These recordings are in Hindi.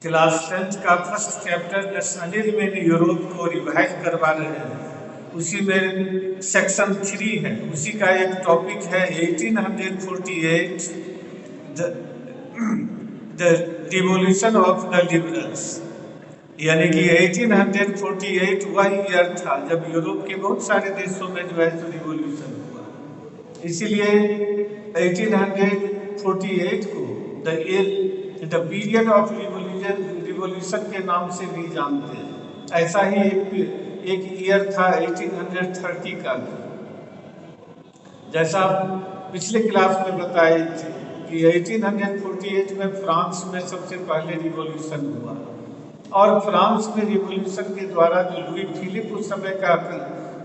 क्लास 10th का first chapter nationalism in Europe को रिवाइज करवा रहे हैं। उसी में सेक्शन 3 है, उसी का एक टॉपिक है 1848 the revolution of the liberals. यानी कि 1848 वह ईयर था जब यूरोप के बहुत सारे देशों में जो है तो रिवॉल्यूशन हुआ। इसीलिए 1848 को द पीरियड ऑफ रिवॉल्यूशन के नाम से भी जानते हैं। ऐसा ही एक ईयर था 1830 का, जैसा पिछले क्लास में बताए थे कि 1848 में फ्रांस में सबसे पहले रिवॉल्यूशन हुआ। और फ्रांस में रिवॉल्यूशन के द्वारा जो लुई फिलिप उस समय का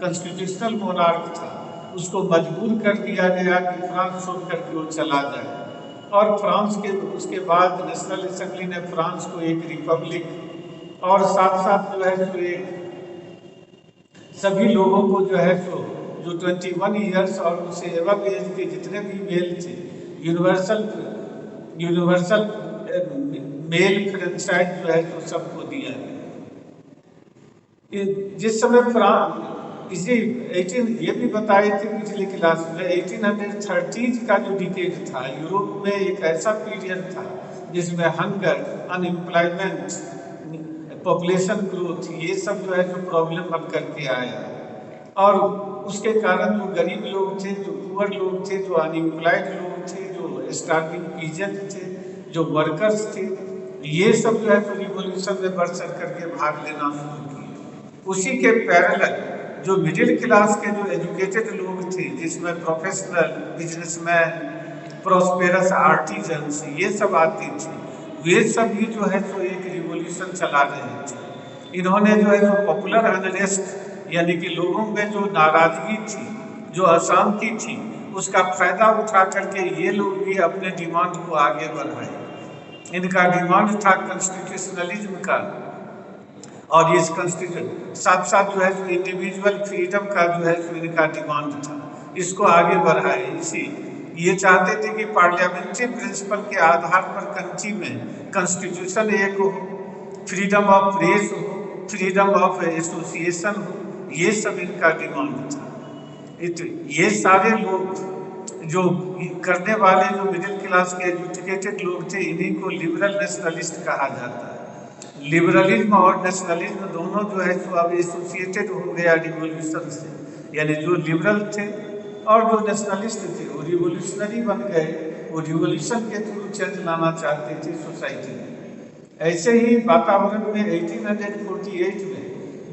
कॉन्स्टिट्यूशनल मोनार्क था, उसको मजबूर कर दिया गया कि फ्रांस छोड़ करके वो चला जाए। और फ्रांस के उसके बाद नेशनल असेंबली ने फ्रांस को एक रिपब्लिक और साथ साथ जो है सो एक सभी लोगों को जो है सो जो 21 ईयर्स और उससे एवं एज के जितने भी मेल थे यूनिवर्सल मेल फ्रेंचाइज जो है तो सबको दिया गया। जिस समय फ्रांस इसी 18 ये भी बताए थे पिछले क्लास में 1830 का जो डिकेड था यूरोप में एक ऐसा पीरियड था जिसमें हंगर, अनएम्प्लॉयमेंट, पॉपुलेशन ग्रोथ ये सब जो है जो प्रॉब्लम बन करके आया। और उसके कारण जो गरीब लोग थे, जो पुअर लोग थे, जो अनएम्प्लॉयड लोग थे, जो स्टार्टिंग पीजेंट थे, जो वर्कर्स थे, ये सब जो है तो रिवॉल्यूशन में बढ़ चढ़ करके भाग लेना शुरू किए। उसी के पैरेलल जो मिडिल क्लास के जो एजुकेटेड लोग थे, जिसमें प्रोफेशनल, बिजनेसमैन, प्रोस्पेरस आर्टिजन्स ये सब आते थे, वे सब भी जो है तो एक रिवॉल्यूशन चला रहे थे। इन्होंने जो है तो पॉपुलर अनरेस्ट यानी कि लोगों में जो नाराजगी थी, जो अशांति थी, उसका फायदा उठा करके ये लोग भी अपने डिमांड को आगे बढ़ाए। इनका डिमांड था कॉन्स्टिट्यूशनलिज्म का, और इस कॉन्स्टिट्यूशन साथ साथ जो है तो इंडिविजुअल फ्रीडम का जो है तो इनका डिमांड था, इसको आगे बढ़ाए। इसी ये चाहते थे कि पार्लियामेंट्री प्रिंसिपल के आधार पर कंट्री में कॉन्स्टिट्यूशन एक हो, फ्रीडम ऑफ प्रेस हो, फ्रीडम ऑफ एसोसिएशन हो, ये सब इनका डिमांड था। ये सारे लोग जो करने वाले जो मिडिल क्लास के एजुकेटेड लोग थे, इन्हीं को लिबरल नेशनलिस्ट कहा जाता है। लिबरलिज्म और नेशनलिज्म दोनों जो है तो अब एसोसिएटेड हो गया रिवॉल्यूशन से, यानी जो लिबरल थे और जो नेशनलिस्ट थे वो रिवॉल्यूशनरी बन गए, वो रिवॉल्यूशन के थ्रू चेंज लाना चाहते थे सोसाइटी में। ऐसे ही वातावरण में 1848 में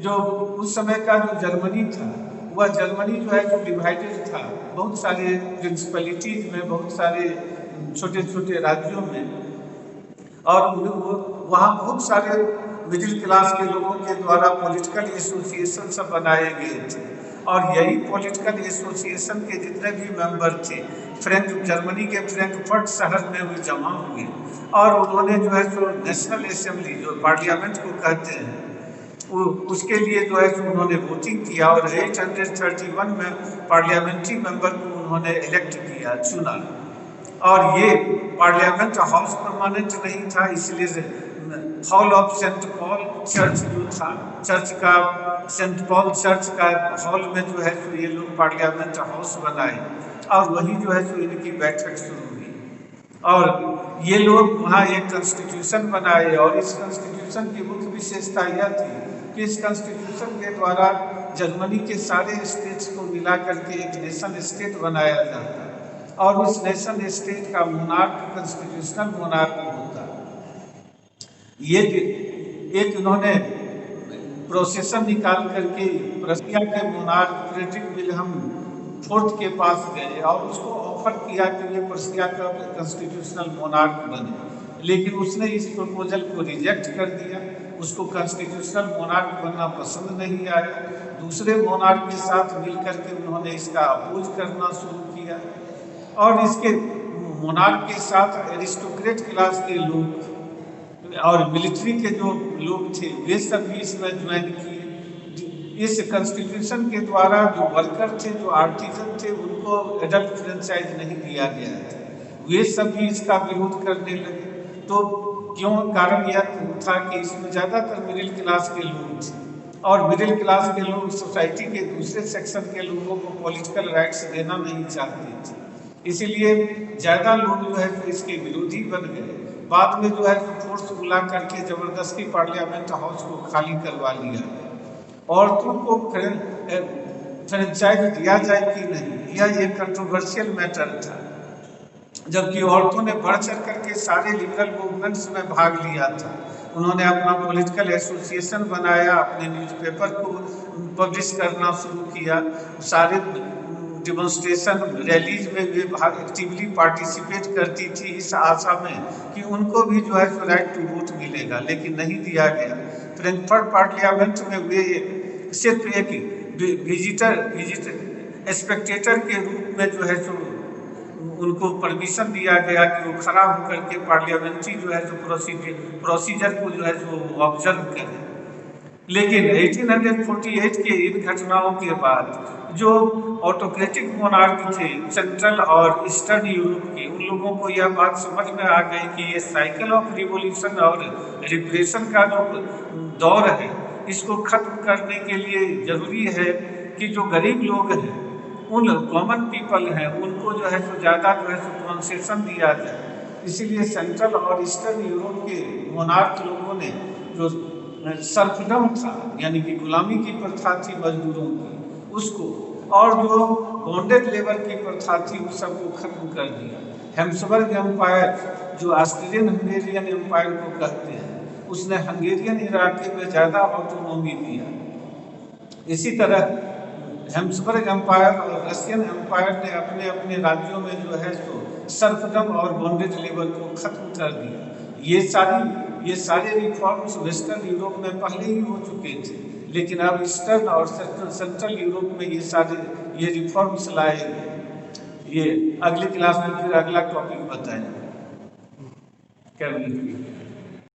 जो उस समय का जो जर्मनी था, वह जर्मनी जो है जो डिवाइडेड था बहुत सारे प्रिंसिपलिटीज में, बहुत सारे छोटे छोटे राज्यों में, और वहाँ बहुत सारे मिडिल क्लास के लोगों के द्वारा पॉलिटिकल एसोसिएशन सब बनाए गए थे। और यही पॉलिटिकल एसोसिएशन के जितने भी मेंबर थे जर्मनी के फ्रैंकफर्ट शहर में वो जमा हुए, और उन्होंने जो है तो नेशनल असेंबली जो पार्लियामेंट को कहते हैं उसके लिए जो है तो उन्होंने वोटिंग किया, और 831 में पार्लियामेंट्री मेंबर को उन्होंने इलेक्ट किया, चुना। और ये पार्लियामेंट हाउस परमानेंट नहीं था, इसलिए hall of Saint Paul church जो था, चर्च का सेंट पॉल चर्च का हॉल में जो है तो ये लोग पार्लियामेंट हाउस बनाए, और वही जो है तो इनकी बैठक शुरू हुई। और ये लोग वहाँ एक कॉन्स्टिट्यूशन बनाए, और इस कॉन्स्टिट्यूशन की मुख्य विशेषता यह थी कि इस कॉन्स्टिट्यूशन के द्वारा जर्मनी के सारे स्टेट्स को मिला करके एक नेशन स्टेट बनाया जाता, और उस नेशन स्टेट का मोनार्क कॉन्स्टिट्यूशनल मोनार्क होता। ये एक इन्होंने प्रोसेसन निकाल करके प्रशिया के मोनार्क फ्रेडरिक विल्हेम फोर्थ के पास गए और उसको ऑफर किया कि ये प्रशिया का कॉन्स्टिट्यूशनल मोनार्क बने, लेकिन उसने इस प्रपोजल को रिजेक्ट कर दिया। उसको कॉन्स्टिट्यूशनल मोनार्क बनना पसंद नहीं आया। दूसरे मोनार्क के साथ मिलकर के उन्होंने इसका अपोज करना शुरू किया, और इसके मोनार्क के साथ एरिस्टोक्रेट क्लास के लोग और मिलिट्री के जो लोग थे वे सब भी इसमें ज्वाइन किए। इस कॉन्स्टिट्यूशन के द्वारा जो वर्कर थे, जो आर्टिजन थे, उनको एडल्ट फ्रेंचाइज नहीं दिया गया था। वे सब भी इसका विरोध करने लगे। तो क्यों? कारण यह था कि इसमें ज़्यादातर मिडिल क्लास के लोग थे और मिडिल क्लास के लोग सोसाइटी के दूसरे सेक्शन के लोगों को पॉलिटिकल राइट्स देना नहीं चाहते थे, इसीलिए ज़्यादा लोग जो है तो इसके विरोधी बन गए। बाद में जो है तो फोर्स बुला करके ज़बरदस्ती पार्लियामेंट हाउस को खाली करवा लिया गया। औरतों को फ्रेंचाइज दिया जाए कि नहीं, यह एक कंट्रोवर्शियल मैटर था, जबकि औरतों ने बढ़ चढ़ करके सारे लिबरल मूवमेंट्स में भाग लिया था। उन्होंने अपना पॉलिटिकल एसोसिएशन बनाया, अपने न्यूज़पेपर को पब्लिश करना शुरू किया, सारे डिमॉन्स्ट्रेशन रैलीज में वे एक्टिवली पार्टिसिपेट करती थी इस आशा में कि उनको भी जो है राइट टू वोट मिलेगा, लेकिन नहीं दिया गया। फ्रैंकफर्ट पार्लियामेंट में वे सिर्फ एक विजिटर स्पेक्टेटर के रूप में जो है सो उनको परमिशन दिया गया कि वो खड़ा होकर के पार्लियामेंट्री जो है जो प्रोसीजर को जो है जो ऑब्जर्व करें। लेकिन 1848 के इन घटनाओं के बाद जो ऑटोक्रेटिक मोनार्क थे सेंट्रल और ईस्टर्न यूरोप के, उन लोगों को यह बात समझ में आ गई कि ये साइकिल ऑफ रिवॉल्यूशन और रिप्रेशन का जो दौर है, इसको खत्म करने के लिए जरूरी है कि जो गरीब लोग हैं, उन कॉमन पीपल हैं, उनको जो है तो ज़्यादा जो है तो कंसेशन दिया जाए। इसीलिए सेंट्रल और ईस्टर्न यूरोप के मोनार्क लोगों ने जो सर्फडम था, यानी कि गुलामी की प्रथा थी मजदूरों की, उसको, और जो बॉन्डेड लेबर की प्रथा थी उस सबको खत्म कर दिया। हैब्सबर्ग एम्पायर, जो ऑस्ट्रियन हंगेरियन एम्पायर को कहते हैं, उसने हंगेरियन इलाके में ज़्यादा ऑटोनॉमी दिया। इसी तरह हैब्सबर्ग एम्पायर और रशियन एम्पायर ने अपने अपने राज्यों में जो है तो सर्फडम और बॉन्डेज लेबर को खत्म कर दिया। ये सारे रिफॉर्म्स वेस्टर्न यूरोप में पहले ही हो चुके थे, लेकिन अब ईस्टर्न और सेंट्रल यूरोप में ये रिफॉर्म्स लाए गए। ये अगली क्लास में फिर अगला टॉपिक बताएंगे।